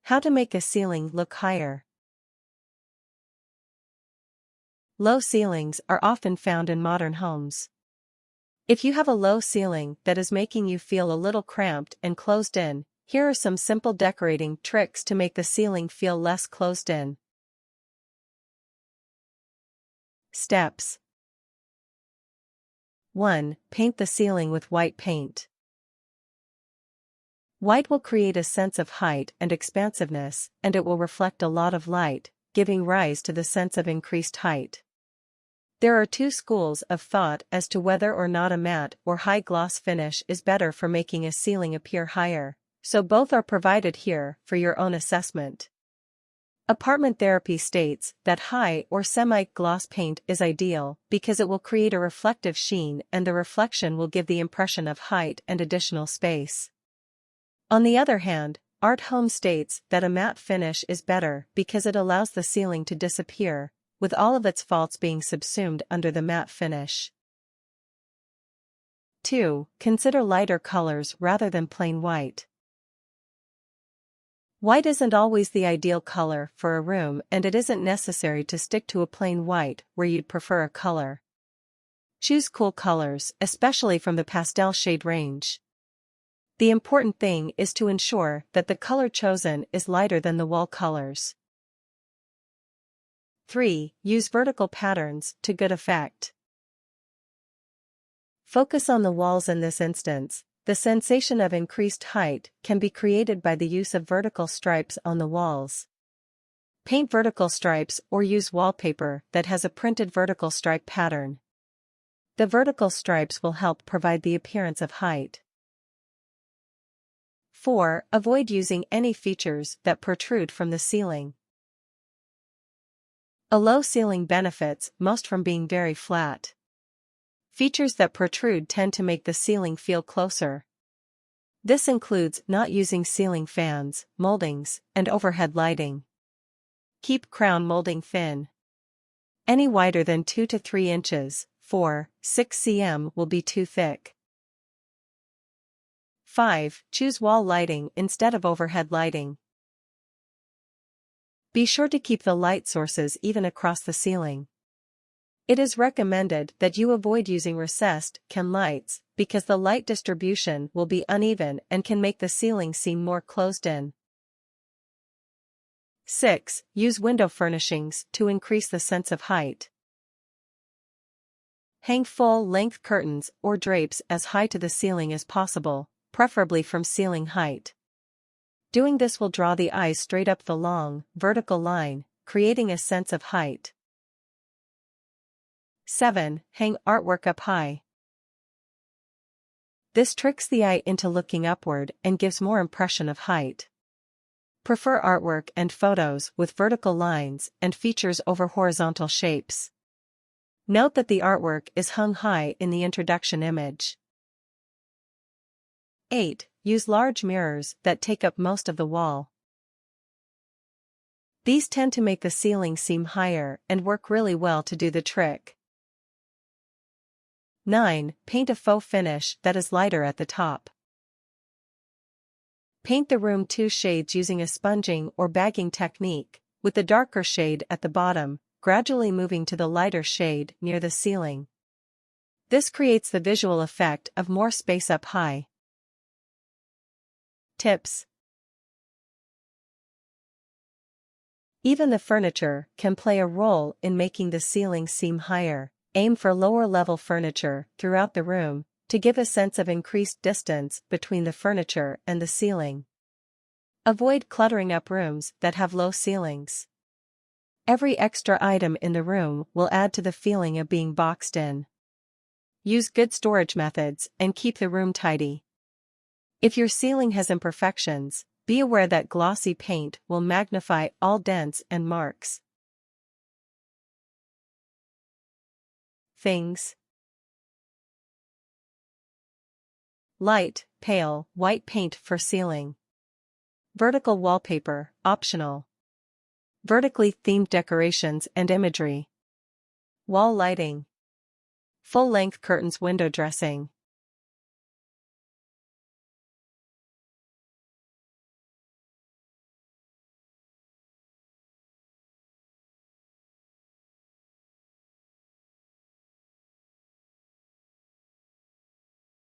How to make a ceiling look higher. Low ceilings are often found in modern homes. If you have a low ceiling that is making you feel a little cramped and closed in, here are some simple decorating tricks to make the ceiling feel less closed in. Steps. 1. Paint the ceiling with white paint. White will create a sense of height and expansiveness, and it will reflect a lot of light, giving rise to the sense of increased height. There are two schools of thought as to whether or not a matte or high gloss finish is better for making a ceiling appear higher, so both are provided here for your own assessment. Apartment Therapy states that high or semi-gloss paint is ideal because it will create a reflective sheen and the reflection will give the impression of height and additional space. On the other hand, Art Home states that a matte finish is better because it allows the ceiling to disappear, with all of its faults being subsumed under the matte finish. 2. Consider lighter colors rather than plain white. White isn't always the ideal color for a room, and it isn't necessary to stick to a plain white where you'd prefer a color. Choose cool colors, especially from the pastel shade range. The important thing is to ensure that the color chosen is lighter than the wall colors. 3. Use vertical patterns to good effect. Focus on the walls in this instance. The sensation of increased height can be created by the use of vertical stripes on the walls. Paint vertical stripes or use wallpaper that has a printed vertical stripe pattern. The vertical stripes will help provide the appearance of height. 4. Avoid using any features that protrude from the ceiling. A low ceiling benefits most from being very flat. Features that protrude tend to make the ceiling feel closer. This includes not using ceiling fans, moldings, and overhead lighting. Keep crown molding thin. Any wider than 2 to 3 inches, 4-6 cm will be too thick. 5. Choose wall lighting instead of overhead lighting. Be sure to keep the light sources even across the ceiling. It is recommended that you avoid using recessed can lights because the light distribution will be uneven and can make the ceiling seem more closed in. 6. Use window furnishings to increase the sense of height. Hang full-length curtains or drapes as high to the ceiling as possible, preferably from ceiling height. Doing this will draw the eyes straight up the long, vertical line, creating a sense of height. 7. Hang artwork up high. This tricks the eye into looking upward and gives more impression of height. Prefer artwork and photos with vertical lines and features over horizontal shapes. Note that the artwork is hung high in the introduction image. 8. Use large mirrors that take up most of the wall. These tend to make the ceiling seem higher and work really well to do the trick. 9. Paint a faux finish that is lighter at the top. Paint the room 2 shades using a sponging or bagging technique, with the darker shade at the bottom, gradually moving to the lighter shade near the ceiling. This creates the visual effect of more space up high. Tips. Even the furniture can play a role in making the ceiling seem higher. Aim for lower-level furniture throughout the room to give a sense of increased distance between the furniture and the ceiling. Avoid cluttering up rooms that have low ceilings. Every extra item in the room will add to the feeling of being boxed in. Use good storage methods and keep the room tidy. If your ceiling has imperfections, be aware that glossy paint will magnify all dents and marks. Things. Light, pale, white paint for ceiling. Vertical wallpaper, optional. Vertically themed decorations and imagery. Wall lighting. Full-length curtains window dressing.